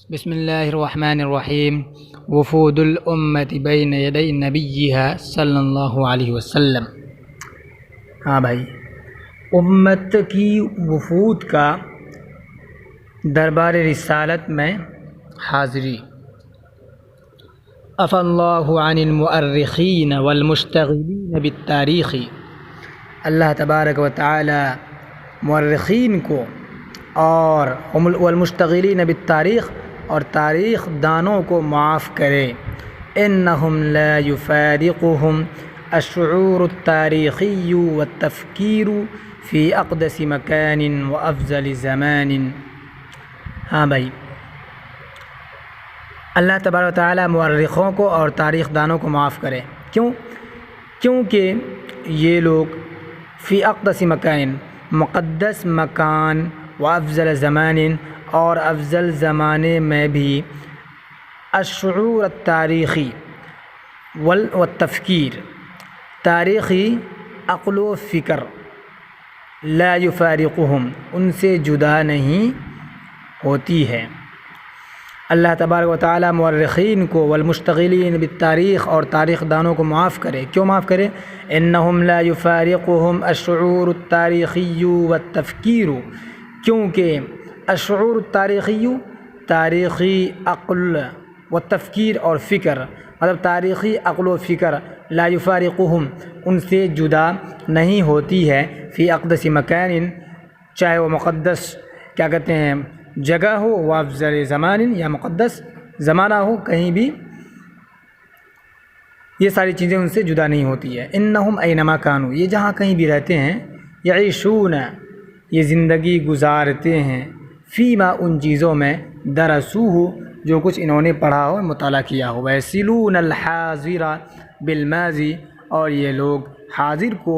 بسم اللہ الرحمن الرحیم وفود الامت بین یدی نبیہا صلی اللہ علیہ وسلم۔ ہاں بھائی، امت کی وفود کا دربار رسالت میں حاضری۔ عفا اللہ عن المؤرخین والمشتغلین بالتاریخ۔ اللہ تبارک و تعالی مؤرخین کو اور والمشتغلین بالتاریخ اور تاریخ دانوں کو معاف کرے۔ انہم لا یفارقہم الشعور التاریخی والتفکیر فی اقدس مکان وافضل زمان۔ ہاں بھائی، اللہ تبارک و تعالی مورخوں کو اور تاریخ دانوں کو معاف کرے۔ کیونکہ یہ لوگ فی اقدس مکان، مقدس مکان، وافضل زمان، اور افضل زمانے میں بھی، الشعور التاریخی والتفکیر، تاریخی عقل و فکر، لا یفارقہم، ان سے جدا نہیں ہوتی ہے۔ اللہ تبارک و تعالی مورخین کو والمشتغلین بالتاریخ اور تاریخ دانوں کو معاف کرے۔ کیوں معاف کرے؟ انہم لا یفارقہم الشعور التاریخی والتفکیر، کیونکہ الشعور التاریخی، تاریخی عقل، والتفکیر اور فکر، مطلب تاریخی عقل و فکر، لا یفارقہم، ان سے جدا نہیں ہوتی ہے، فی اقدس مکان، چاہے وہ مقدس کیا کہتے ہیں جگہ ہو، وافضل زمان، یا مقدس زمانہ ہو، کہیں بھی یہ ساری چیزیں ان سے جدا نہیں ہوتی ہے۔ انہم اینما کانوا، یہ جہاں کہیں بھی رہتے ہیں، یعیشون، یہ زندگی گزارتے ہیں، فیما، ان چیزوں میں، درسوہ، جو کچھ انہوں نے پڑھا ہو، مطالعہ کیا ہو، ویصلون الحاضر بالماضی، اور یہ لوگ حاضر کو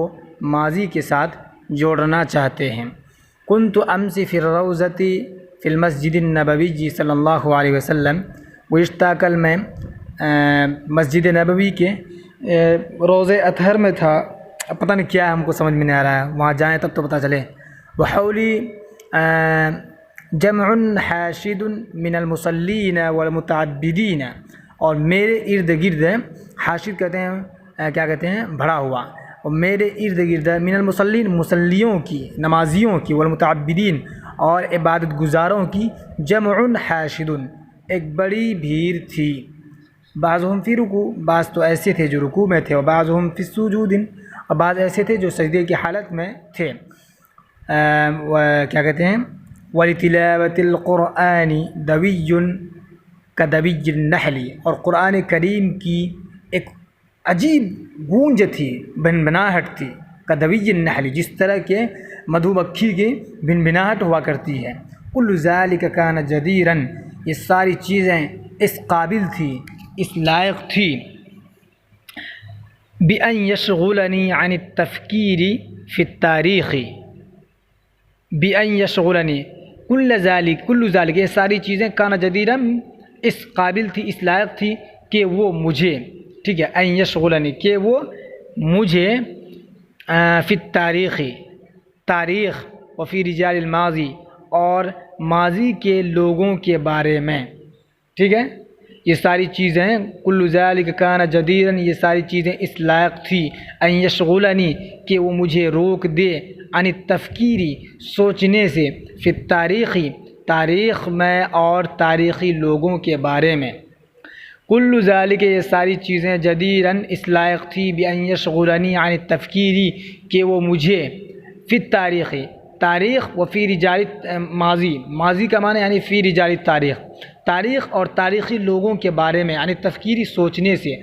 ماضی کے ساتھ جوڑنا چاہتے ہیں۔ کنت امس فی الروضۃ فی المسجد النبوی صلی اللہ علیہ وسلم، گزشتہ کل میں مسجد نبوی کے روضہ اطہر میں تھا، پتہ نہیں کیا ہے، ہم کو سمجھ میں نہیں آ رہا ہے، وہاں جائیں تب تو پتہ چلے۔ وحولی جمع حاشد من المصلین والمتعبدین، اور میرے ارد گرد، حاشد کہتے ہیں کیا کہتے ہیں بھرا ہوا، اور میرے ارد گرد من المصلین، مصلیوں کی، نمازیوں کی، والمتعبدین، اور عبادت گزاروں کی، جمع حاشد، ایک بڑی بھیڑ تھی۔ بعضهم فی رکوع، بعض تو ایسے تھے جو رکوع میں تھے، اور بعضهم فی السجود، اور بعض ایسے تھے جو سجدے کی حالت میں تھے۔ کیا کہتے ہیں وَلِتِلَاوَةِ الْقُرْآنِ دَوِيٌّ كَدَوِيِّ النَّحْلِ، اور قرآن کریم کی ایک عجیب گونج تھی، بھنبھناہٹ تھی، كَدَوِيِّ النَّحْلِ، جس طرح کے مدھو مکھی کی بھنبھناہٹ ہوا کرتی ہے۔ كُلُّ ذَلِكَ كَانَ جَدِيرًا، یہ ساری چیزیں اس قابل تھی، اس لائق تھی، بِأَن يَشْغُلَنِي عَنِ التَّفْكِيرِ فِي التَّارِيخِ، بِأَن يَشْغُلَنِي، کل ذالک، یہ ساری چیزیں، کانا جدیرا، اس قابل تھی، اس لائق تھی کہ وہ مجھے، ٹھیک ہے، ان یشغلنی، کہ وہ مجھے، فی التاریخ، تاریخ، وفی رجال الماضی، اور ماضی کے لوگوں کے بارے میں، ٹھیک ہے، یہ ساری چیزیں، کل ذالک کانا جدیرا، یہ ساری چیزیں اس لائق تھی، ان یشغلنی، کہ وہ مجھے روک دے، عن التفکیری، سوچنے سے، فی التاریخی، تاریخ میں اور تاریخی لوگوں کے بارے میں، کل ذالک، یہ ساری چیزیں، جدیراً، اس لائق تھی، بان یشغلنی عن التفکیری، کہ وہ مجھے، فی التاریخی، تاریخ، وفی رجال ماضی، ماضی کا معنی یعنی فی رجال التاریخ، تاریخ اور تاریخی لوگوں کے بارے میں، یعنی تفکیری، سوچنے سے،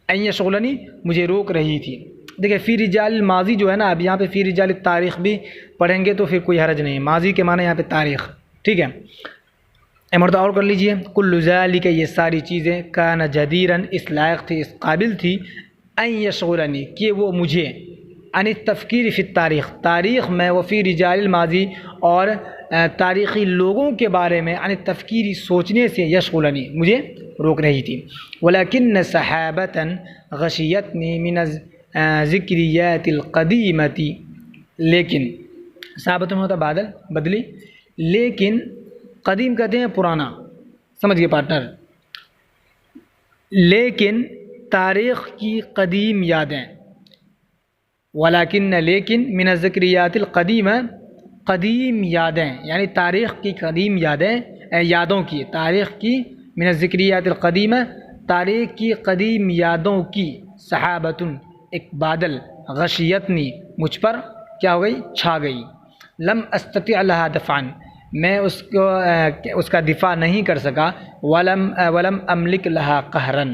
ان یشغلنی، مجھے روک رہی تھی۔ دیکھیں فی رجال الماضی جو ہے نا، اب یہاں پہ فی رجال التاریخ بھی پڑھیں گے تو پھر کوئی حرج نہیں، ماضی کے معنی یہاں پہ تاریخ، ٹھیک ہے۔ مرتبہ اور کر لیجئے، کل ذالک، یہ ساری چیزیں، کان جدیراً، اس لائق تھی، اس قابل تھی، ان یشغلنی، کہ وہ مجھے، عن التفکیر فی التاریخ، تاریخ میں، وفی رجال الماضی، اور تاریخی لوگوں کے بارے میں، عن التفکیر، سوچنے سے، یشغلنی، مجھے روک رہی تھی۔ ولکن سحابۃ غشیتنی من ذکریات القدیمۃ، لیکن صحابت میں ہوتا بادل بدلی، لیکن قدیم کہتے ہیں پرانا، سمجھ گئے پارٹنر؟ لیکن تاریخ کی قدیم یادیں، ولیکن لیکن من الذکریات القدیمہ، قدیم یادیں یعنی تاریخ کی قدیم یادیں، یادوں کی، تاریخ کی من الذکریات القدیمہ، تاریخ کی قدیم یادوں کی، صحابتن ایک بادل، غشیتنی مجھ پر کیا ہو گئی، چھا گئی، لم استطع لها دفعا میں اس کا دفاع نہیں کر سکا، ولم املک لها قہرا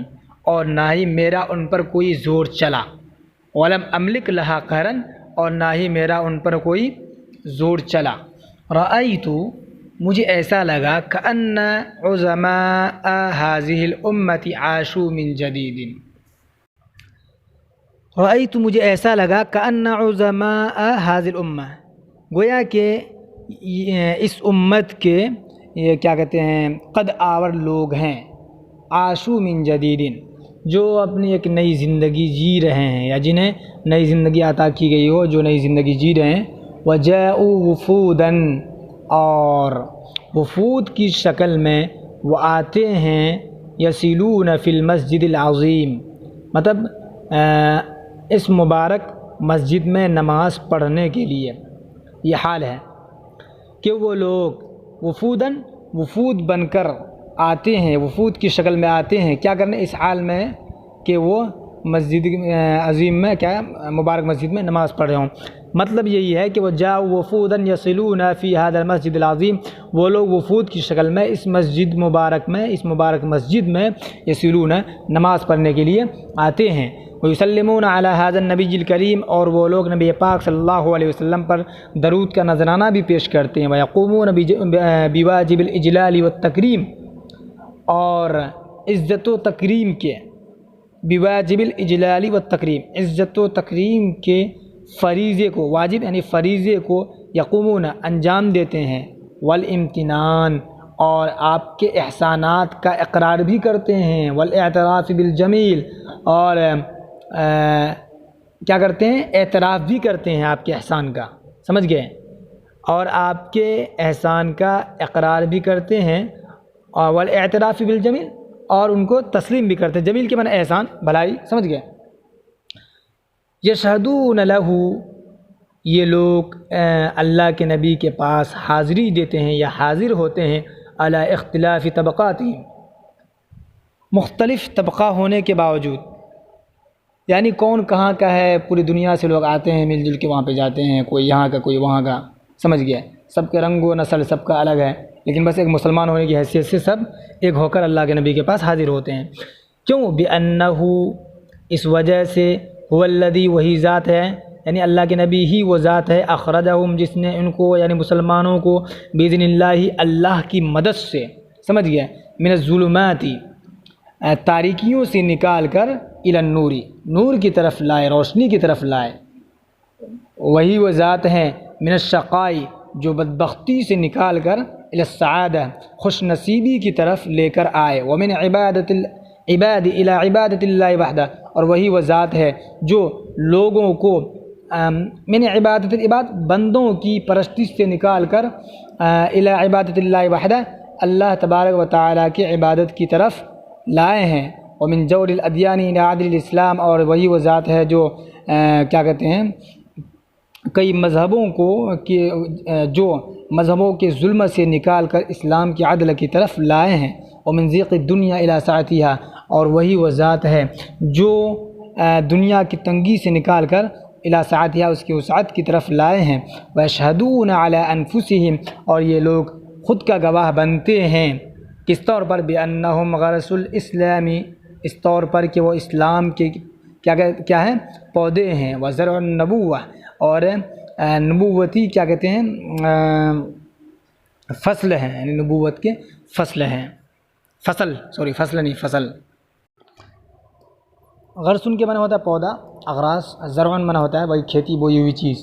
اور نہ ہی میرا ان پر کوئی زور چلا، ولم املک لها قہرا اور نہ ہی میرا ان پر کوئی زور چلا۔ رأیت مجھے ایسا لگا کأن عظماء هذه الامة عاشوا من جدید، رأیت مجھے ایسا لگا کأن عظماء هذه الامة، گویا کہ اس امت کے یہ کیا کہتے ہیں قد آور لوگ ہیں، عاشوا من جدید جو اپنی ایک نئی زندگی جی رہے ہیں یا جنہیں نئی زندگی عطا کی گئی ہو، جو نئی زندگی جی رہے ہیں، وجاءوا وفودا اور وفود کی شکل میں وہ آتے ہیں، یصلون فی المسجد العظیم مطلب اس مبارک مسجد میں نماز پڑھنے کے لیے، یہ حال ہے کہ وہ لوگ وفود بن کر آتے ہیں، وفود کی شکل میں آتے ہیں، کیا کرنے، اس حال میں کہ وہ مسجد عظیم میں کیا مبارک مسجد میں نماز پڑھ رہے ہوں۔ مطلب یہی ہے کہ وہ جاء وفودا یصلون فی هذا المسجد العظیم، وہ لوگ وفود کی شکل میں اس مسجد مبارک میں، اس مبارک مسجد میں یصلون نماز پڑھنے کے لیے آتے ہیں، ویسلمون علی هذا النبی الکریم اور وہ لوگ نبی پاک صلی اللہ علیہ وسلم پر درود کا نذرانہ بھی پیش کرتے ہیں، ویقومون بواجب الاجلال والتکریم اور عزت و تکریم کے، بواجب الاجلال والتکریم عزت و تکریم کے فریضے کو، واجب یعنی فریضے کو، یقومون انجام دیتے ہیں، والامتنان اور آپ کے احسانات کا اقرار بھی کرتے ہیں، والاعتراف بالجمیل اور کیا کرتے ہیں، اعتراف بھی کرتے ہیں آپ کے احسان کا، سمجھ گئے، اور آپ کے احسان کا اقرار بھی کرتے ہیں، اور والاعتراف بالجمیل اور ان کو تسلیم بھی کرتے ہیں، جمیل کے معنی احسان، بھلائی، سمجھ گئے۔ یشہدون لہ یہ لوگ اللہ کے نبی کے پاس حاضری دیتے ہیں یا حاضر ہوتے ہیں، علی اختلاف طبقاتہم مختلف طبقہ ہونے کے باوجود، یعنی کون کہاں کا ہے، پوری دنیا سے لوگ آتے ہیں، مل جل کے وہاں پہ جاتے ہیں، کوئی یہاں کا کوئی وہاں کا، سمجھ گیا، سب کے رنگ و نسل سب کا الگ ہے، لیکن بس ایک مسلمان ہونے کی حیثیت سے سب ایک ہو کر اللہ کے نبی کے پاس حاضر ہوتے ہیں۔ کیوں؟ بِأَنَّهُ اس وجہ سے، هو الذی وہی ذات ہے، یعنی اللہ کے نبی ہی وہ ذات ہے، اخرجہم جس نے ان کو یعنی مسلمانوں کو، بِإِذْنِ اللہ اللہ کی مدد سے، سمجھ گیا، من الظلمات تاریکیوں سے نکال کر، الی النور نور کی طرف لائے، روشنی کی طرف لائے، وہی وہ ذات ہے، من الشقاء جو بدبختی سے نکال کر، الی السعادہ خوش نصیبی کی طرف لے کر آئے، ومن عبادت العباد الی عبادت اللہ وحدہ اور وہی وہ ذات ہے جو لوگوں کو من عبادت العباد بندوں کی پرستش سے نکال کر، الی عبادت اللہ وحدہ اللہ تبارک و تعالیٰ کی عبادت کی طرف لائے ہیں، ومن جور الادیان الی عدل الاسلام اور وہی وہ ذات ہے جو کیا کہتے ہیں کئی مذہبوں کو جو مذہبوں کے ظلم سے نکال کر اسلام کی عدل کی طرف لائے ہیں، ومن ضیق الدنیا الی سعتھا اور وہی وہ ذات ہے جو دنیا کی تنگی سے نکال کر الی سعتھا اس کی وسعت کی طرف لائے ہیں، ویشہدون علی انفسہم اور یہ لوگ خود کا گواہ بنتے ہیں، کس طور پر، بِأَنَّهُمْ غَرَسُ الْإِسْلَامِ اس طور پر کہ وہ اسلام کے کیا ہے پودے ہیں، وَزَرْعُ النَّبُوَّةِ اور نبوتی کیا کہتے ہیں فصل ہیں، یعنی نبوت کے فصل ہیں، فصل نہیں فصل۔ غرسن کے معنی ہوتا ہے پودا، اغراس، زرعن معنی ہوتا ہے وہی کھیتی بوئی ہوئی چیز۔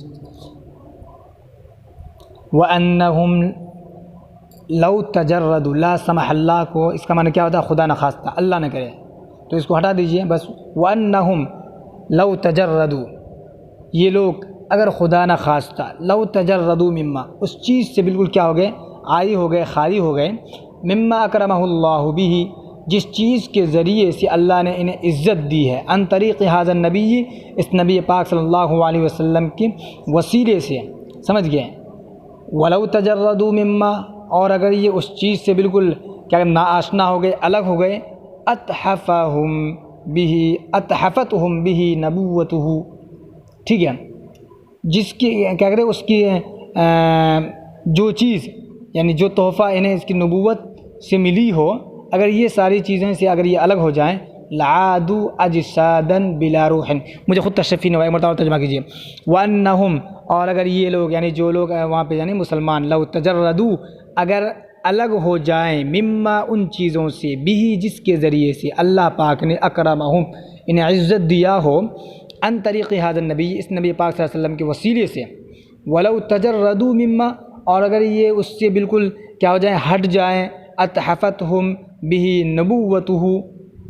وَأَنَّهُمْ لو تجرد لا سمح اللہ کو اس کا معنی کیا ہوتا ہے، خدا نخواستہ، اللہ نہ کرے، تو اس کو ہٹا دیجئے بس، وَأَنَّهُمْ لو تجردوا یہ لوگ اگر خدا نخواستہ، لو تجردوا مما اس چیز سے بالکل کیا ہو گئے، عاری ہو گئے، خالی ہو گئے، مما اکرمہ اللہ بہ، جس چیز کے ذریعے سے اللہ نے انہیں عزت دی ہے، عن طریق ھذا النبی، اس نبی پاک صلی اللہ علیہ وسلم کے وسیلے سے، سمجھ گئے. ولو تجردوا مما، اور اگر یہ اس چیز سے بالکل کیا ناآشنا ہو گئے، الگ ہو گئے، اتحفتہم بہ نبوتہ، ٹھیک ہے، جس کی کیا کرے اس کی جو چیز یعنی جو تحفہ انہیں اس کی نبوت سے ملی ہو، اگر یہ ساری چیزیں سے اگر یہ الگ ہو جائیں، لعادوا اجسادا بلا روح، مجھے خود تشفی نہ ہوا، ایک مرتبہ ترجمہ کیجیے. وانہم، اور اگر یہ لوگ یعنی جو لوگ وہاں پہ یعنی مسلمان، لو تجردوا، اگر الگ ہو جائیں، مما ان چیزوں سے، بھی جس کے ذریعے سے اللہ پاک نے اکرمہم انہیں عزت دیا ہو، عن طریق ھذا النبی، اس نبی پاک صلی اللہ علیہ وسلم کے وسیلے سے، ولو تجردوا مما، اور اگر یہ اس سے بالکل کیا ہو جائیں، ہٹ جائیں، اتحفتہم بہ نبوتہ،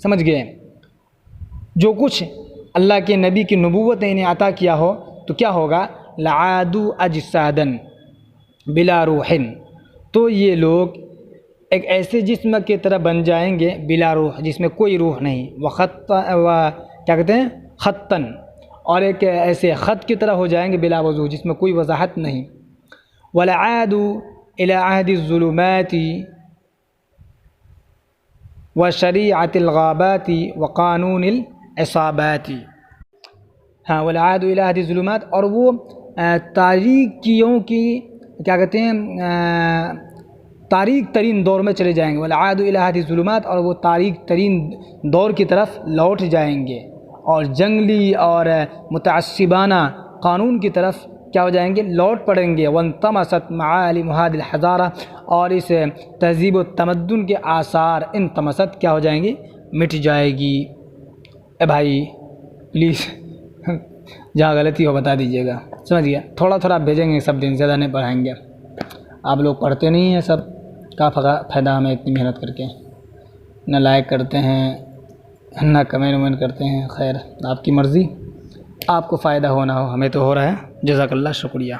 سمجھ گئے، جو کچھ اللہ کے نبی کی نبوت نے انہیں عطا کیا ہو تو کیا ہوگا، لعادوا اجسادا بلا روح، تو یہ لوگ ایک ایسے جسم کی طرح بن جائیں گے، بلا روح، جس میں کوئی روح نہیں، کیا کہتے ہیں، خطن، اور ایک ایسے خط کی طرح ہو جائیں گے، بلا وضوح، جس میں کوئی وضاحت نہیں. وَلَعَادُوا إِلَىٰ عَهْدِ الظُّلُمَاتِ وَشَرِيعَةِ الْغَابَاتِ وَقَانُونِ الْعِصَابَاتِ، ہاں، وَلَعَادُوا إِلَىٰ عَهْدِ الظُّلُمَاتِ، اور وہ تاریکیوں کی کیا کہتے ہیں تاریک ترین دور میں چلے جائیں گے. وَلَعَادُوا إِلَىٰ عَهْدِ الظُّلُمَاتِ، اور وہ تاریک ترین دور کی طرف لوٹ جائیں گے، اور جنگلی اور متعصبانہ قانون کی طرف کیا ہو جائیں گے، لوٹ پڑیں گے. وَانْطَمَسَتْ مَعَالِمُ هَذِهِ الْحَضَارَةِ، اور اس تہذیب و تمدن کے آثار انطمست کیا ہو جائیں گی، مٹ جائے گی. اے بھائی پلیز جہاں غلطی ہو بتا دیجیے گا، سمجھ گیا، تھوڑا تھوڑا بھیجیں گے سب دن، زیادہ نہیں پڑھائیں گے. آپ لوگ پڑھتے نہیں ہیں سب، کا فائدہ ہمیں اتنی محنت کر کے، نہ لائک کرتے ہیں نہ کمنٹ کرتے ہیں. خیر، آپ کی مرضی، آپ کو فائدہ ہو نہ ہو، ہمیں تو ہو رہا ہے. جزاک اللہ، شکریہ.